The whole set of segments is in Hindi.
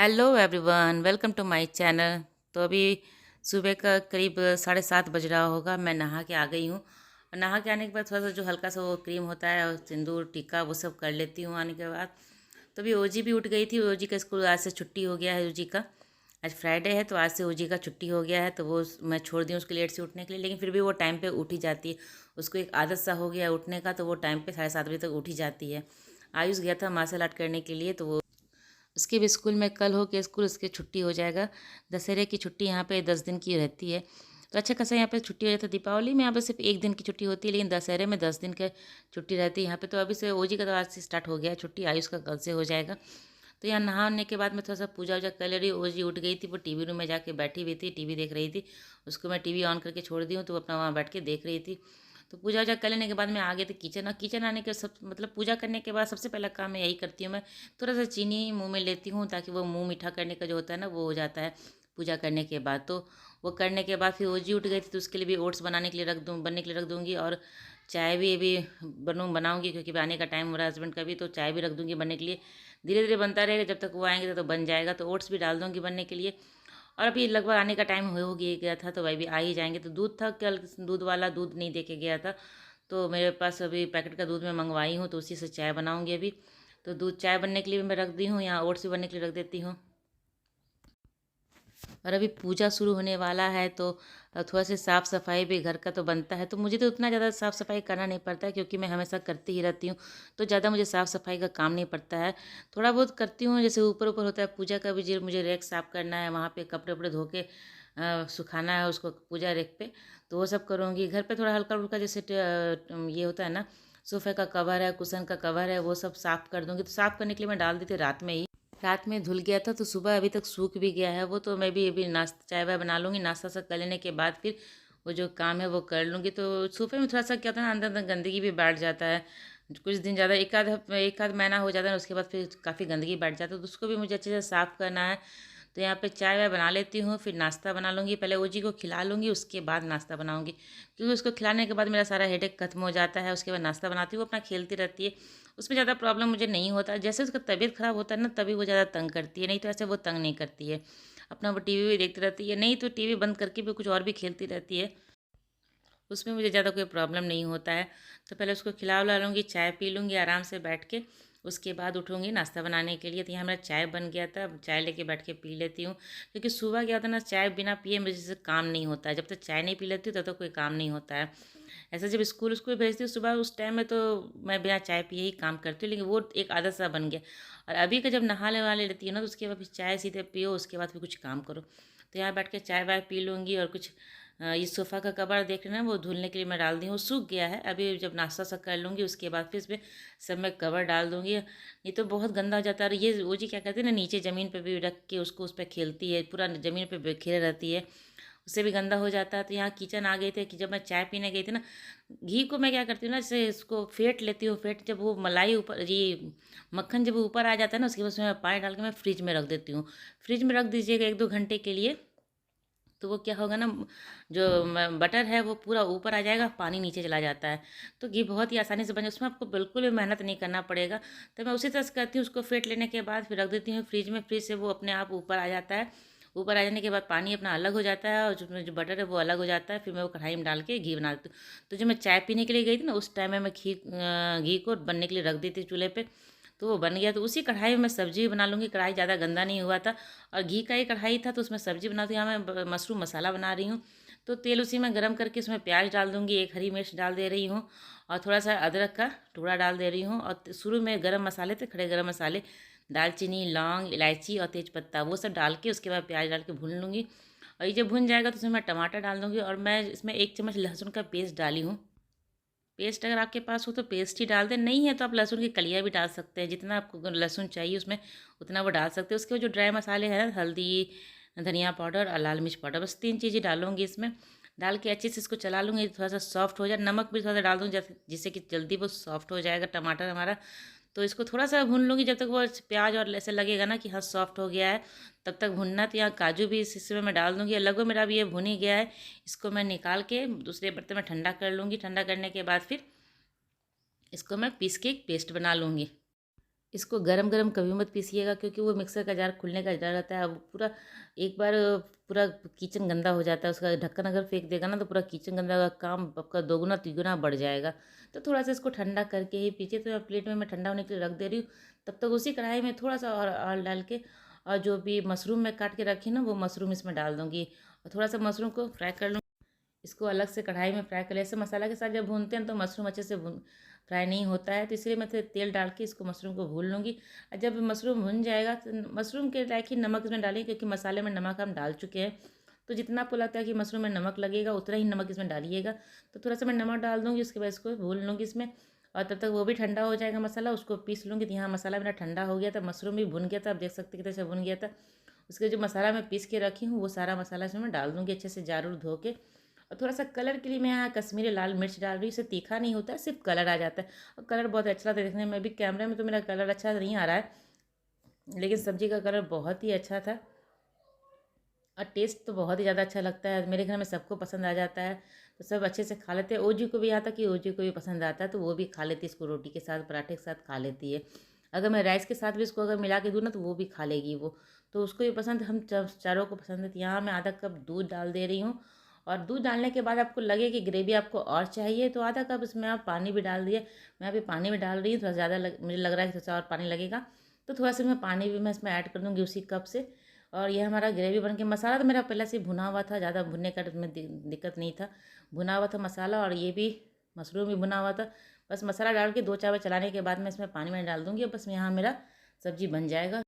Hello everyone, welcome to my channel. तो अभी सुबह का करीब 7:30 बज रहा होगा। मैं नहा के आ गई हूँ और नहा के आने के बाद थोड़ा सा जो हल्का सा वो क्रीम होता है और सिंदूर टीका वो सब कर लेती हूँ आने के बाद। तो अभी ओजी भी उठ गई थी। ओजी का स्कूल आज से छुट्टी हो गया है। ओजी का आज फ्राइडे है तो आज से ओजी का छुट्टी हो गया है, तो वो मैं छोड़ दी हूँ उसके लेट से उठने के लिए, लेकिन फिर भी वो टाइम पे उठ ही जाती है। उसको एक आदत सा हो गया उठने का, तो वो टाइम पे 7:30 बजे तक उठ ही जाती है। आयुष गया था मार्शल आर्ट करने के लिए, तो वो उसके भी स्कूल में कल हो के स्कूल उसके छुट्टी हो जाएगा। दशहरे की छुट्टी यहाँ पे 10 दिन की रहती है, तो अच्छा खासा यहाँ पे छुट्टी हो जाता है। दीपावली में यहाँ पे सिर्फ 1 दिन की छुट्टी होती है, लेकिन दशहरे में 10 दिन की छुट्टी रहती है यहाँ पे। तो अभी से ओजी का तो आज से स्टार्ट हो गया है छुट्टी, आयुष का कल से हो जाएगा। तो यहाँ नहाने के बाद मैं थोड़ा सा पूजा वूजा कर ले रही हूँ। ओजी उठ गई थी, वो टीवी रूम में जाके बैठी हुई थी, टीवी देख रही थी। उसको मैं टीवी ऑन करके छोड़ दी हूँ, तो वो अपना वहाँ बैठ के देख रही थी। तो पूजा वूजा कर लेने के बाद मैं आ गई थी किचन। और किचन आने के सब मतलब पूजा करने के बाद सबसे पहला काम मैं यही करती हूँ, मैं थोड़ा सा चीनी मुँह में लेती हूँ, ताकि वो मुँह मीठा करने का जो होता है ना वो हो जाता है पूजा करने के बाद। तो वो करने के बाद फिर ओजी उठ गई थी, तो उसके लिए भी ओट्स बनाने के लिए रख दूँ बनने के लिए रख दूँगी। और चाय भी अभी बनाऊँगी, क्योंकि आने का टाइम हो रहा है हस्बैंड का भी, तो चाय भी रख दूँगी बनने के लिए। धीरे धीरे बनता रहेगा, जब तक वो आएंगे तो बन जाएगा। तो ओट्स भी डाल दूँगी बनने के लिए। और अभी लगभग आने का टाइम हो गया था, तो भाई भी आ ही जाएंगे। तो दूध था कल, दूध वाला दूध नहीं दे के गया था, तो मेरे पास अभी पैकेट का दूध मैं मंगवाई हूँ, तो उसी से चाय बनाऊँगी अभी। तो दूध चाय बनने के लिए भी मैं रख दी हूँ, यहाँ ओट्स भी बनने के लिए रख देती हूँ। और अभी पूजा शुरू होने वाला है, तो थोड़ा सी साफ़ सफाई भी घर का तो बनता है। तो मुझे तो उतना ज़्यादा साफ़ सफाई करना नहीं पड़ता है, क्योंकि मैं हमेशा करती ही रहती हूँ, तो ज़्यादा मुझे साफ़ सफाई का काम नहीं पड़ता है। थोड़ा बहुत करती हूँ, जैसे ऊपर ऊपर होता है पूजा का भी, जो मुझे रैक साफ़ करना है, वहाँ पे कपड़े वपड़े धो के सुखाना है उसको पूजा रैक पे, तो वो सब करूँगी। घर पे थोड़ा हल्का फुल्का जैसे ये होता है ना, सोफ़े का कवर है, कुशन का कवर है, वो सब साफ़ कर दूँगी। तो साफ़ करने के लिए मैं डाल दी थी रात में ही। रात में धुल गया था, तो सुबह अभी तक सूख भी गया है वो। तो मैं भी अभी नाश्ता चाय वाय बना लूँगी, नाश्ता सा कर लेने के बाद फिर वो जो काम है वो कर लूँगी। तो सोफे में थोड़ा सा क्या होता है ना, अंदर अंदर गंदगी भी बैठ जाता है। कुछ दिन ज़्यादा एक आध महीना हो जाता है, उसके बाद फिर काफ़ी गंदगी बैठ जाता है, तो उसको भी मुझे अच्छे से साफ़ करना है। तो यहाँ पे चाय वाय बना लेती हूँ, फिर नाश्ता बना लूँगी। पहले ओजी को खिला लूँगी, उसके बाद नाश्ता बनाऊँगी, क्योंकि उसको खिलाने के बाद मेरा सारा हेडेक खत्म हो जाता है। उसके बाद नाश्ता बनाती हूँ, वो अपना खेलती रहती है, उसमें ज़्यादा प्रॉब्लम मुझे नहीं होता। जैसे उसका तबीयत ख़राब होता है ना, तभी वो ज़्यादा तंग करती है, नहीं तो ऐसे वो तंग नहीं करती है। अपना वो टीवी भी देखती रहती है, नहीं तो टीवी बंद करके भी कुछ और भी खेलती रहती है, उसमें मुझे ज़्यादा कोई प्रॉब्लम नहीं होता है। तो पहले उसको खिला उला लूँगी, चाय पी लूँगी आराम से बैठ के, उसके बाद उठूँगी नाश्ता बनाने के लिए। तो यहाँ मेरा चाय बन गया था, चाय लेके बैठ के पी लेती हूँ, क्योंकि सुबह क्या होता है ना, चाय बिना पिए मुझे से काम नहीं होता है। जब तक चाय नहीं पी लेती हूँ तब तक कोई काम नहीं होता है। ऐसे जब स्कूल उसको भेजती हूँ सुबह, उस टाइम में तो मैं बिना चाय पिए ही काम करती हूँ, लेकिन वो एक आदत सा बन गया। और अभी का जब नहाने वाले लेती है ना, तो उसके बाद फिर चाय सीधे पियो, उसके बाद फिर कुछ काम करो। तो यहाँ बैठ के चाय वाय पी लूँगी। और कुछ ये सोफ़ा का कवर देख रहे हैं, वो धुलने के लिए मैं डाल दी हूँ, सूख गया है। अभी जब नाश्ता सा कर लूँगी उसके बाद फिर इसमें सब मैं कवर डाल दूँगी, नहीं तो बहुत गंदा हो जाता है। और ये वो जी क्या कहते हैं ना, नीचे ज़मीन पे भी रख के उसको उस पर खेलती है, पूरा ज़मीन पे बिखेर रहती है, उससे भी गंदा हो जाता है। तो यहाँ किचन आ गए थे कि जब मैं चाय पीने गई थी ना, घी को मैं क्या करती हूँ ना, जैसे इसको फेंट लेती हूँ। फेंट जब वो मलाई ऊपर, ये मक्खन जब ऊपर आ जाता है ना, उसके बाद उसमें मैं पानी डाल के मैं फ्रिज में रख देती हूँ। फ्रिज में रख दीजिएगा 1-2 घंटे के लिए, तो वो क्या होगा ना, जो बटर है वो पूरा ऊपर आ जाएगा, पानी नीचे चला जाता है। तो घी बहुत ही आसानी से बन, उसमें आपको बिल्कुल भी मेहनत नहीं करना पड़ेगा। तो मैं उसी तरह से करती हूँ, उसको फेंट लेने के बाद फिर रख देती हूँ फ्रिज में। फ्रिज से वो अपने आप ऊपर आ जाता है। ऊपर आ जाने के बाद पानी अपना अलग हो जाता है, और जो बटर है वो अलग हो जाता है। फिर मैं वो कढ़ाई में डाल के घी बना देती हूँ। तो जब मैं चाय पीने के लिए गई थी ना, उस टाइम में मैं घी को बनने के लिए रख दी थी चूल्हे पे, तो वो बन गया। तो उसी कढ़ाई में मैं सब्जी भी बना लूँगी, कढ़ाई ज़्यादा गंदा नहीं हुआ था, और घी का ही कढ़ाई था, तो उसमें सब्जी बनाती हूँ। यहाँ मैं मशरूम मसाला बना रही हूँ। तो तेल उसी में गरम करके उसमें प्याज डाल दूँगी, एक हरी मिर्च डाल दे रही हूँ, और थोड़ा सा अदरक का टुकड़ा डाल दे रही हूँ। और शुरू में गरम मसाले थे, खड़े गरम मसाले, दालचीनी, लौंग, इलायची और तेज़पत्ता, वो सब डाल के उसके बाद प्याज डाल के भून लूँगी। और ये जब भुन जाएगा तो उसमें मैं टमाटर डाल दूँगी, और मैं इसमें 1 चम्मच लहसुन का पेस्ट डाली हूँ। पेस्ट अगर आपके पास हो तो पेस्ट ही डाल दें, नहीं है तो आप लहसुन की कलियाँ भी डाल सकते हैं, जितना आपको लहसुन चाहिए उसमें उतना वो डाल सकते हैं। उसके बाद जो ड्राई मसाले हैं, हल्दी, धनिया पाउडर और लाल मिर्च पाउडर, बस 3 चीज़ें डालूंगी इसमें। डाल के अच्छे से इसको चला लूँगी, थोड़ा सा सॉफ्ट हो जाए। नमक भी थोड़ा सा डाल दूँगी, जिससे कि जल्दी वो सॉफ्ट हो जाएगा टमाटर हमारा। तो इसको थोड़ा सा भून लूँगी, जब तक वो प्याज और ऐसे लगेगा ना कि हाँ सॉफ्ट हो गया है, तब तक भुनना। तो यहाँ काजू भी इस हिस्से में मैं डाल दूँगी। लगभग मेरा अभी ये भुन ही गया है। इसको मैं निकाल के दूसरे बर्तन में ठंडा कर लूँगी। ठंडा करने के बाद फिर इसको मैं पीस के एक पेस्ट बना लूँगी। इसको गरम-गरम कभी मत पीसिएगा, क्योंकि वो मिक्सर का जार खुलने का डर रहता है। अब पूरा एक बार पूरा किचन गंदा हो जाता है, उसका ढक्कन अगर फेंक देगा ना तो पूरा किचन गंदा होगा, काम आपका दोगुना तिगुना बढ़ जाएगा। तो थोड़ा-सा इसको ठंडा करके ही पीजिए। तो प्लेट में मैं ठंडा होने के लिए रख दे रही हूँ। तब तक उसी कढ़ाई में थोड़ा-सा और ऑयल डाल के और जो भी मशरूम मैं काट के रखी ना वो मशरूम इसमें डाल दूँगी और थोड़ा-सा मशरूम को फ्राई कर लूँ। इसको अलग से कढ़ाई में फ्राई कर लिया। ऐसे मसाला के साथ जब भूनते हैं तो मशरूम अच्छे से भून फ्राई नहीं होता है, तो इसलिए मैं फिर तेल डाल के इसको मशरूम को भून लूँगी। और जब मशरूम भुन जाएगा तो मशरूम के लायक ही नमक इसमें डालिए, क्योंकि मसाले में नमक हम डाल चुके हैं। तो जितना आपको लगता है कि मशरूम में नमक लगेगा उतना ही नमक इसमें डालिएगा। तो थोड़ा-सा मैं नमक डाल दूँगी, उसके बाद इसको भून लूँगी इसमें और तब तक वो भी ठंडा हो जाएगा मसाला, उसको पीस लूँगी। तो यहाँ मसाला मेरा ठंडा हो गया था, मशरूम भी भुन गया था, आप देख सकते हैं कितने से भुन गया था। उसके जो मसाला मैं पीस के रखी हूँ वो सारा मसाला इसमें मैं डाल दूँगी अच्छे से जार-उर धो के। और थोड़ा-सा कलर के लिए मैं यहाँ कश्मीरी लाल मिर्च डाल रही हूँ, इससे तीखा नहीं होता है, सिर्फ़ कलर आ जाता है और कलर बहुत अच्छा लगता है देखने में भी। कैमरे में तो मेरा कलर अच्छा नहीं आ रहा है, लेकिन सब्ज़ी का कलर बहुत ही अच्छा था और टेस्ट तो बहुत ही ज़्यादा अच्छा लगता है। मेरे घर में सबको पसंद आ जाता है, तो सब अच्छे से खा लेते हैं। ओजी को भी यहाँ तक कि ओजी को भी पसंद आता है, तो वो भी खा लेती है इसको, रोटी के साथ, पराठे के साथ खा लेती है। अगर मैं राइस के साथ भी इसको अगर मिला के दूँ ना तो वो भी खा लेगी वो। तो उसको भी पसंद, हम चारों को पसंद है। तो यहाँ मैं आधा कप दूध डाल दे रही हूँ और दूध डालने के बाद आपको लगे कि ग्रेवी आपको और चाहिए तो आधा कप इसमें आप पानी भी डाल दिए। मैं अभी पानी भी डाल रही हूँ, थोड़ा ज़्यादा मुझे लग रहा है कि थोड़ा सा और पानी लगेगा, तो थोड़ा सा मैं पानी भी मैं इसमें ऐड कर दूँगी उसी कप से। और ये हमारा ग्रेवी बन के, मसाला तो मेरा पहले से भुना हुआ था, ज़्यादा भुनने का इसमें दिक्कत नहीं था। भुना हुआ था मसाला और ये भी मशरूम भी भुना हुआ था। बस मसाला डाल के 2-4 बार चलाने के बाद मैं इसमें पानी में डाल दूँगी और बस यहाँ मेरा सब्ज़ी बन जाएगा।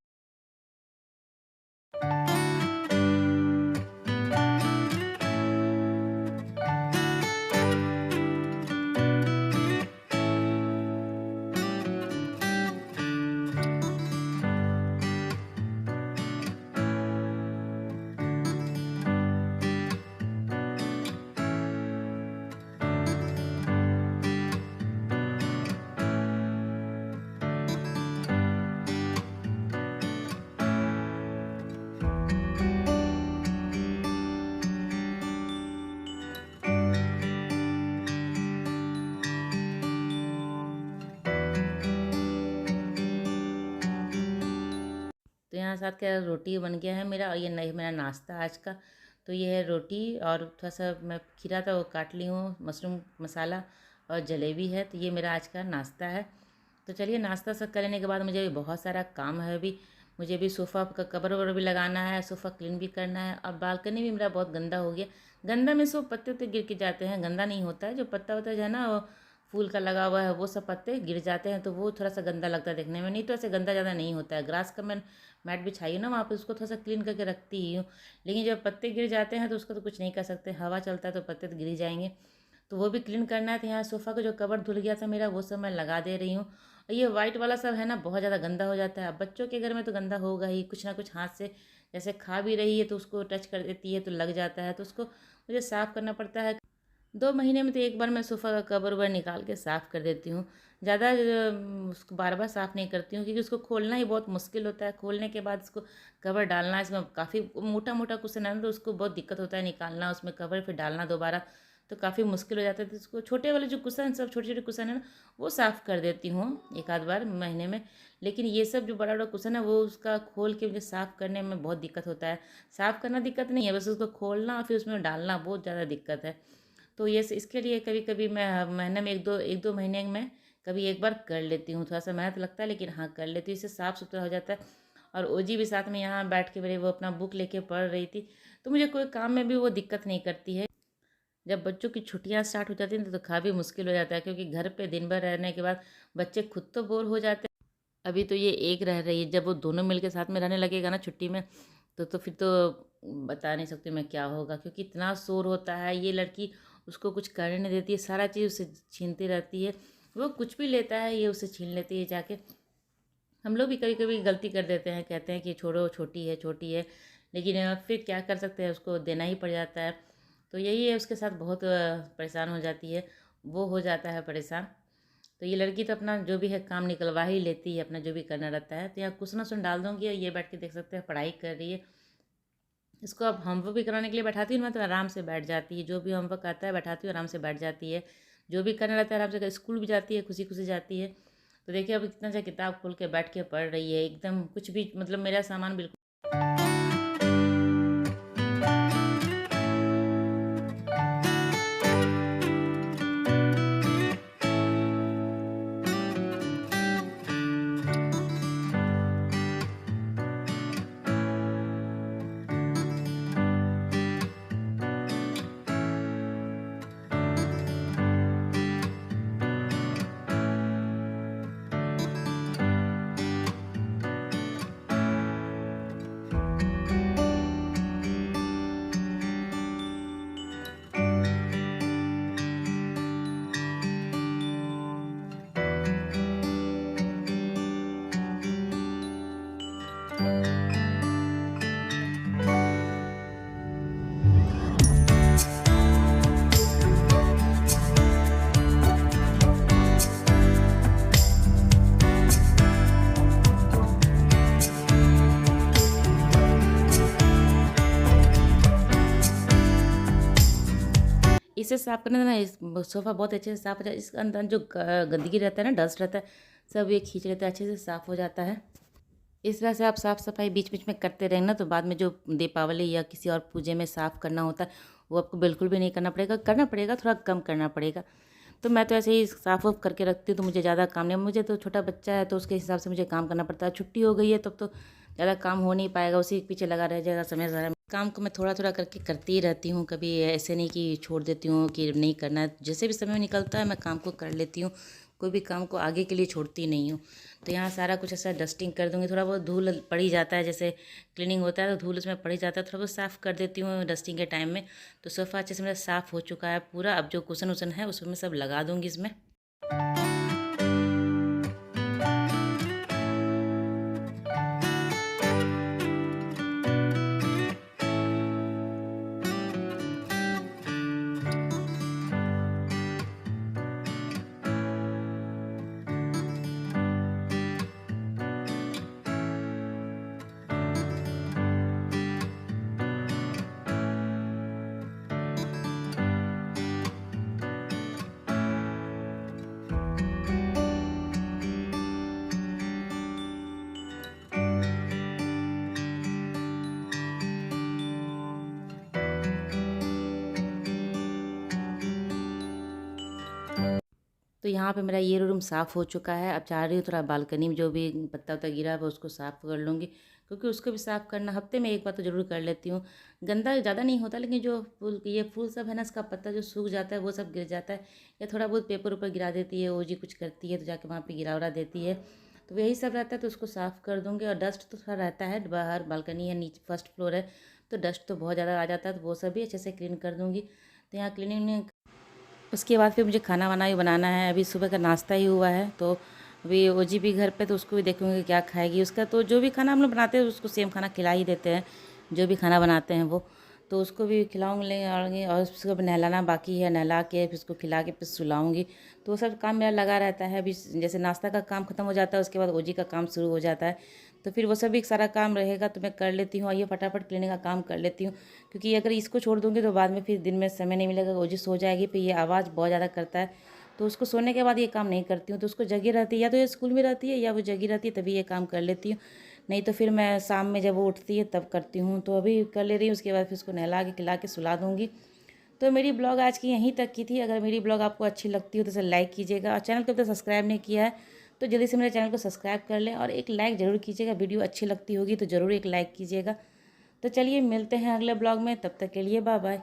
तो यहाँ साथ क्या रोटी बन गया है मेरा और ये नहीं मेरा नाश्ता आज का। तो ये है रोटी और थोड़ा सा मैं खीरा था वो काट ली हूँ, मशरूम मसाला और जलेबी है। तो ये मेरा आज का नाश्ता है। तो चलिए नाश्ता सब कर लेने के बाद मुझे बहुत सारा काम है अभी। मुझे भी सोफ़ा का कवर ववर भी लगाना है, सोफ़ा क्लीन भी करना है और बालकनी भी मेरा बहुत गंदा हो गया। गंदा में सो पत्ते उत्ते गिर के जाते हैं, गंदा नहीं होता है, जो पत्ता वत्ता जो है ना वो फूल का लगा हुआ है वो सब पत्ते गिर जाते हैं, तो वो थोड़ा सा गंदा लगता है देखने में। नहीं तो ऐसे गंदा ज़्यादा नहीं होता है। ग्रास का मैं मैट बिछाई हूँ ना वहाँ पे, उसको थोड़ा सा क्लीन करके रखती ही हूँ। लेकिन जब पत्ते गिर जाते हैं तो उसका तो कुछ नहीं कर सकते, हवा चलता है तो पत्ते तो गिर ही जाएंगे। तो वो भी क्लीन करना है। तो यहाँ सोफ़ा का जो कवर धुल गया था मेरा वो सब मैं लगा दे रही हूँ। और ये वाइट वाला सब है ना बहुत ज़्यादा गंदा हो जाता है। अब बच्चों के घर में तो गंदा होगा ही, कुछ ना कुछ हाथ से जैसे खा भी रही है तो उसको टच कर देती है तो लग जाता है, तो उसको मुझे साफ़ करना पड़ता है। 2 महीने में तो एक बार मैं सोफ़ा का कवर ववर निकाल के साफ़ कर देती हूँ। ज़्यादा उसको बार बार साफ़ नहीं करती हूँ, क्योंकि उसको खोलना ही बहुत मुश्किल होता है। खोलने के बाद इसको कवर डालना, इसमें काफ़ी मोटा मोटा कुशन है ना, तो उसको बहुत दिक्कत होता है निकालना, उसमें कवर फिर डालना दोबारा, तो काफ़ी मुश्किल हो जाता है। तो इसको छोटे वाले जो कुशन, सब छोटे छोटे कुशन है ना वो साफ़ कर देती हूँ एक आध बार महीने में। लेकिन ये सब जो बड़ा बड़ा कुशन है वो उसका खोल के मुझे साफ़ करने में बहुत दिक्कत होता है। साफ़ करना दिक्कत नहीं है, बस उसको खोलना और फिर उसमें डालना बहुत ज़्यादा दिक्कत है। तो ये इसके लिए कभी कभी मैं महीने में एक दो महीने में कभी एक बार कर लेती हूँ। थोड़ा सा मेहनत लगता है लेकिन हाँ कर लेती हूँ, इससे साफ़ सुथरा हो जाता है। और ओजी भी साथ में यहाँ बैठ के मेरे वो अपना बुक लेके पढ़ रही थी, तो मुझे कोई काम में भी वो दिक्कत नहीं करती है। जब बच्चों की छुट्टियां स्टार्ट हो जाती हैं तो काफ़ी मुश्किल हो जाता है, क्योंकि घर पे दिन भर रहने के बाद बच्चे खुद तो बोर हो जाते हैं। अभी तो ये एक रह रही है, जब वो दोनों मिलके साथ में रहने लगेगा ना छुट्टी में, तो फिर तो बता नहीं सकती मैं क्या होगा, क्योंकि इतना शोर होता है। ये लड़की उसको कुछ करने नहीं देती है, सारा चीज़ उससे छीनती रहती है। वो कुछ भी लेता है ये उससे छीन लेती है जाके। हम लोग भी कभी कभी गलती कर देते हैं, कहते हैं कि छोड़ो छोटी है छोटी है, लेकिन फिर क्या कर सकते हैं, उसको देना ही पड़ जाता है। तो यही है, उसके साथ बहुत परेशान हो जाती है, वो हो जाता है परेशान। तो ये लड़की तो अपना जो भी है काम निकलवा ही लेती है, अपना जो भी करना रहता है। तो यहाँ कुछ ना सुन डाल दूँगी और ये बैठ के देख सकते हैं पढ़ाई कर रही है। इसको अब होमवर्क भी कराने के लिए बैठाती हूँ ना तो आराम से बैठ जाती है, जो भी होमवर्क आता है बैठाती हूँ आराम से बैठ जाती है। जो भी करना रहता है आराम से स्कूल भी जाती है, खुशी खुशी जाती है। तो देखिए अब इतना अच्छा किताब खोल के बैठ के पढ़ रही है, एकदम कुछ भी मतलब मेरा सामान बिल्कुल। इसे साफ़ करने से ना इस सोफ़ा बहुत अच्छे से साफ़ हो जाए। इसके अंदर जो गंदगी रहता है ना, डस्ट रहता है, सब ये खींच लेता है, अच्छे से साफ़ हो जाता है। इस तरह से आप साफ़ सफाई बीच बीच में करते रहें ना, तो बाद में जो दीपावली या किसी और पूजे में साफ़ करना होता है वो आपको बिल्कुल भी नहीं करना पड़ेगा, थोड़ा कम करना पड़ेगा। तो मैं तो ऐसे ही साफ़ वाफ़ करके रखती हूँ, तो मुझे ज़्यादा काम नहीं। मुझे तो छोटा बच्चा है तो उसके हिसाब से मुझे काम करना पड़ता है। छुट्टी हो गई है तब तो ज़्यादा काम हो नहीं पाएगा, उसी के पीछे लगा रह जाएगा समय सारा। काम को मैं थोड़ा थोड़ा करके करती ही रहती हूँ, कभी ऐसे नहीं कि छोड़ देती हूँ कि नहीं करना है। जैसे भी समय निकलता है मैं काम को कर लेती हूँ, कोई भी काम को आगे के लिए छोड़ती नहीं हूँ। तो यहाँ सारा कुछ ऐसा डस्टिंग कर दूँगी, थोड़ा बहुत धूल पड़ ही जाता है, जैसे क्लीनिंग होता है तो धूल उसमें पड़ ही जाता है, थोड़ा बहुत साफ़ कर देती हूँ डस्टिंग के टाइम में। तो सोफ़ा अच्छे से मेरा साफ़ हो चुका है पूरा। अब जो कुशन वुसन है उसमें सब लगा दूँगी इसमें। तो यहाँ पे मेरा ये रूम साफ़ हो चुका है। अब चाह रही हूँ थोड़ा बालकनी में जो भी पत्ता वत्ता गिरा है उसको साफ़ कर लूँगी, क्योंकि उसको भी साफ़ करना हफ्ते में एक बार तो ज़रूर कर लेती हूँ। गंदा ज़्यादा नहीं होता, लेकिन जो फूल सब है ना, इसका पत्ता जो सूख जाता है वो सब गिर जाता है, या थोड़ा बहुत पेपर ऊपर गिरा देती है, ओजी कुछ करती है तो जाके वहाँ पर गिरा उरा देती है। तो यही सब रहता है, तो उसको साफ़ कर दूँगी। और डस्ट तो थोड़ा रहता है, बाहर बालकनी है, नीचे फर्स्ट फ्लोर है, तो डस्ट तो बहुत ज़्यादा आ जाता है, तो वो सब भी अच्छे से क्लीन कर दूँगी। तो यहाँ क्लीनिंग, उसके बाद फिर मुझे खाना वाना भी बनाना है। अभी सुबह का नाश्ता ही हुआ है, तो अभी ओजी भी घर पे, तो उसको भी देखूँगी क्या खाएगी। उसका तो जो भी खाना हम लोग बनाते हैं उसको सेम खाना खिला ही देते हैं, जो भी खाना बनाते हैं वो। तो उसको भी खिलाऊँगी और उसको भी नहलाना बाकी है, नहला के फिर उसको खिला के फिर सुलाऊँगी। तो वो सब काम मेरा लगा रहता है। अभी जैसे नाश्ता का काम ख़त्म हो जाता है, उसके बाद ओजी का काम शुरू हो जाता है, तो फिर वो सब भी सारा काम रहेगा तो मैं कर लेती हूँ, और ये फटाफट क्लीनिंग का काम कर लेती हूँ। क्योंकि अगर इसको छोड़ दूँगी तो बाद में फिर दिन में समय नहीं मिलेगा, वो जो सो जाएगी फिर ये आवाज़ बहुत ज़्यादा करता है, तो उसको सोने के बाद ये काम नहीं करती हूँ। तो उसको जगी रहती है, या तो ये स्कूल में रहती है या वो जगी रहती है, तभी ये काम कर लेती हूँ। नहीं तो फिर मैं शाम में जब वो उठती है तब करती हूँ। तो अभी कर ले रही हूँ, उसके बाद फिर उसको नहला के खिला के सुला दूँगी। तो मेरी ब्लॉग आज की यहीं तक की थी। अगर मेरी ब्लॉग आपको अच्छी लगती हो तो इसे लाइक कीजिएगा, और चैनल को अब तक सब्सक्राइब नहीं किया है तो जल्दी से मेरे चैनल को सब्सक्राइब कर लें, और एक लाइक ज़रूर कीजिएगा। वीडियो अच्छी लगती होगी तो ज़रूर एक लाइक कीजिएगा। तो चलिए मिलते हैं अगले ब्लॉग में, तब तक के लिए बाय बाय।